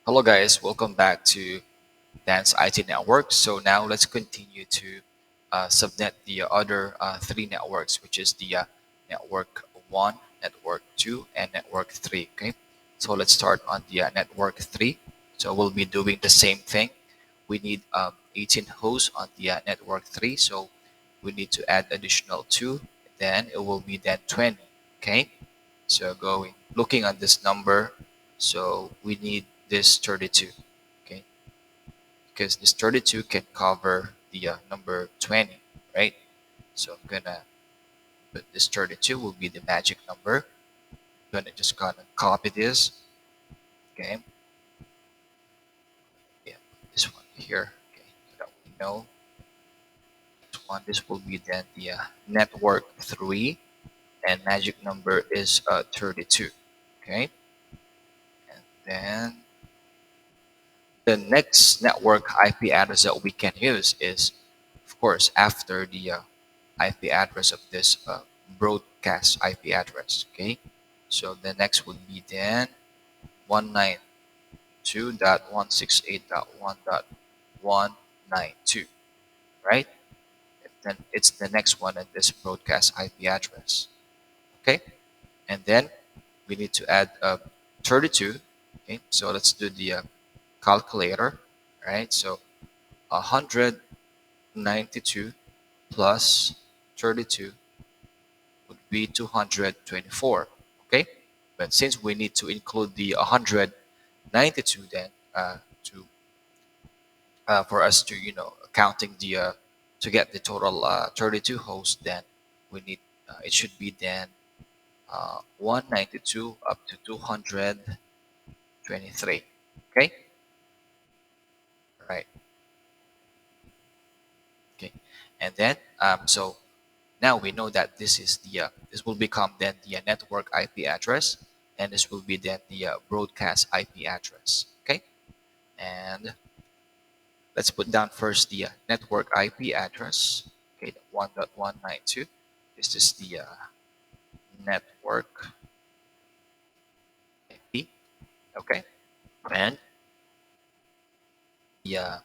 Hello guys, welcome back to Dan's IT Network. So now let's continue to subnet the other three networks, which is the network 1, network 2, and network 3. Okay, so let's start on the network 3. So we'll be doing the same thing. We need 18 hosts on the network 3, so we need to add additional 2. Then it will be then 20. Okay, so going looking at this number, so we need this 32. Okay, because this 32 can cover the number 20, right? So I'm gonna put this 32 will be the magic number. I'm gonna copy this. Okay, yeah, this one here. Okay, so that we know this one. This will be then the network 3, and magic number is 32. Okay, and then the next network IP address that we can use is, of course, after the IP address of this broadcast IP address. Okay, so the next would be then 192.168.1.192, right? And then it's the next one in this broadcast IP address. Okay, and then we need to add 32. Okay, so let's do the calculator, right? So 192 plus 32 would be 224. Okay, but since we need to include the 192, then to for us to counting the to get the total 32 hosts, then we need it should be then 192 up to 223. Okay, right. Okay, and then so now we know that this is the this will become then the network IP address, and this will be then the broadcast IP address. Okay, and let's put down first the network IP address. Okay, the 1.192. This is the network IP. Okay, and the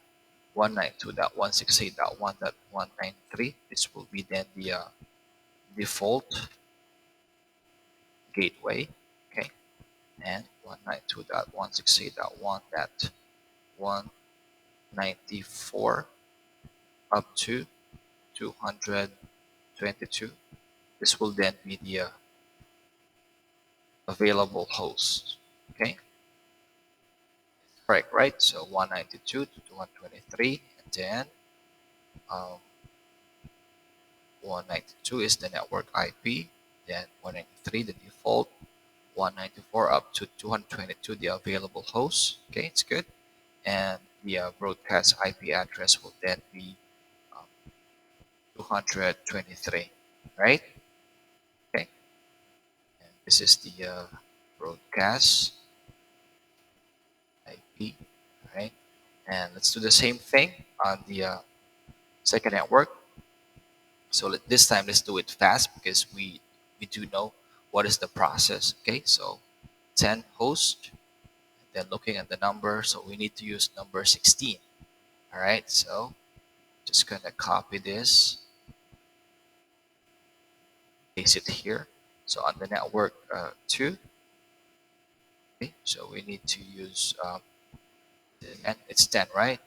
192.168.1.193. This will be then the default gateway. Okay, and 192.168.1.194 up to 222. This will then be the available hosts. Okay, correct, right? So 192 to 223, and then um, 192 is the network IP, then 193 the default, 194 up to 222 the available hosts. Okay, it's good. And the broadcast IP address will then be um, 223, right? Okay, and this is the broadcast IP, right? And let's do the same thing on the second network. So this time let's do it fast because we do know what is the process. Okay, so 10 hosts, then looking at the number, so we need to use number 16. All right, so just gonna copy this, paste it here. So on the network 2, okay, so we need to use and it's 10, right?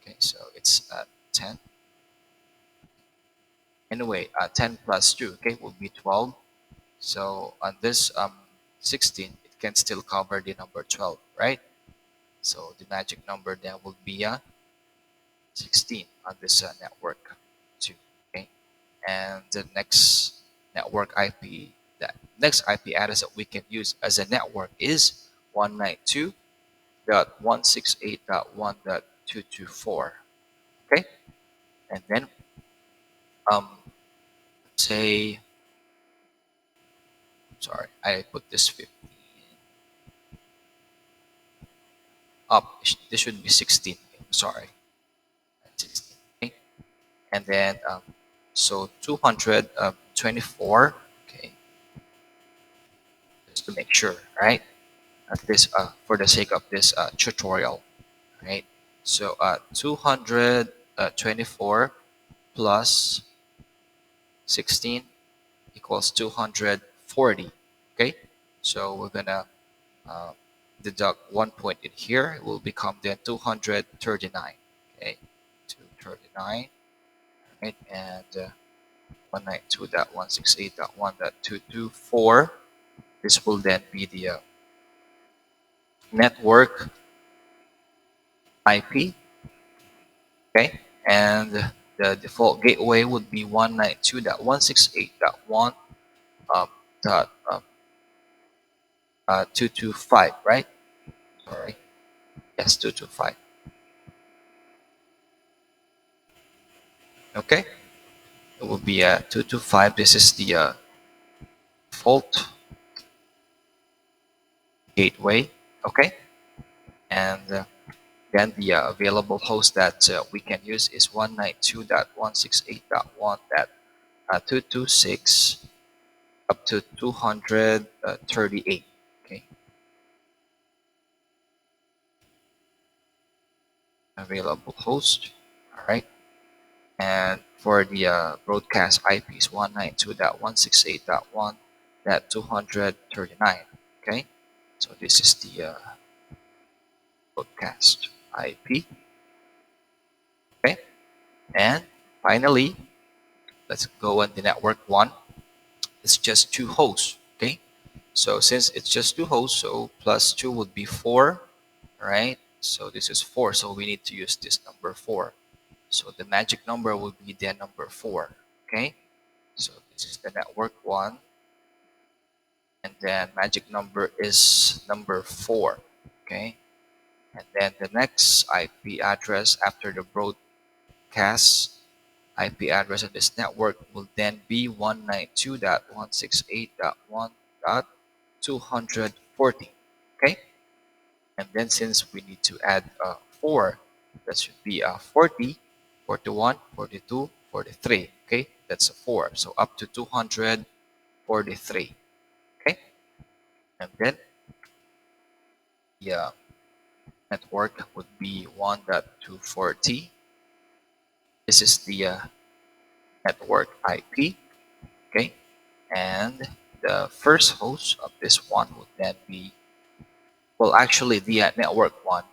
Okay, so it's 10. Anyway, 10 plus 2, okay, will be 12. So on this 16, it can still cover the number 12, right? So the magic number then will be 16 on this network 2, okay? And the next network IP, that next IP address that we can use as a network is 192.168.1.224, okay? And then um, say, sorry, I put this 15 up. This should be 16. Okay, sorry, 16. Okay, and then so 224. Okay, just to make sure, right? at this for the sake of this tutorial, right? So 224 plus 16 equals 240. Okay, so we're gonna uh, deduct 1 point in here. It will become then 239. Okay, 239, right? And 192.168.1.224. This will then be the network IP. Okay, and the default gateway would be 192.168.1 dot 225, right? Sorry, yes, 225. Okay, it will be 225. This is the default gateway. Okay, and then the available host that we can use is 192.168.1.226 up to 238. Okay, available host. All right. And for the broadcast IP is 192.168.1.239. Okay, so this is the broadcast IP. Okay, and finally, let's go on the network one. It's just two hosts. Okay, so since it's just two hosts, so plus two would be four, right? So this is four, so we need to use this number four. So the magic number would be the number four. Okay, so this is the network one, and then magic number is number four. Okay, and then the next IP address after the broadcast IP address of this network will then be 192.168.1.240. Okay, and then since we need to add 4, that should be 40, 41, 42, 43. Okay, that's a 4, so up to 243. Okay, and then the network would be 1.240. This is the network IP. Okay, and the first host of this one would then be, well, actually the network one,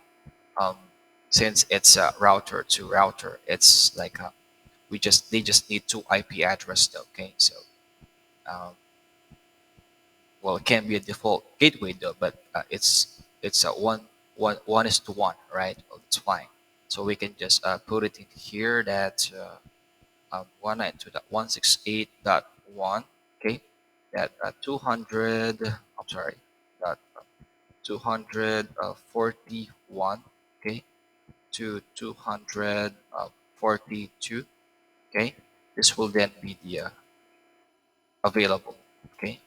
um, since it's a router to router, it's like they just need two IP addresses. Okay, so um, well, it can be a default gateway though, but it's a one is to one, right? Well, it's fine. So we can just put it in here that 192.168.1. Okay, that 200. I'm sorry, that 241. Okay, to 242. Okay, this will then be the available. Okay,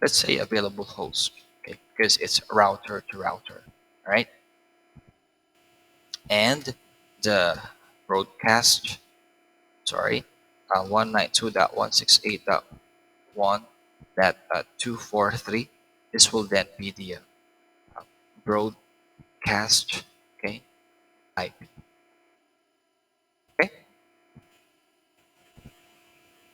let's say available host. Okay, because it's router to router. All right, and the broadcast. Sorry, 192.168.1 that 243. This will then be the broadcast. Okay, IP.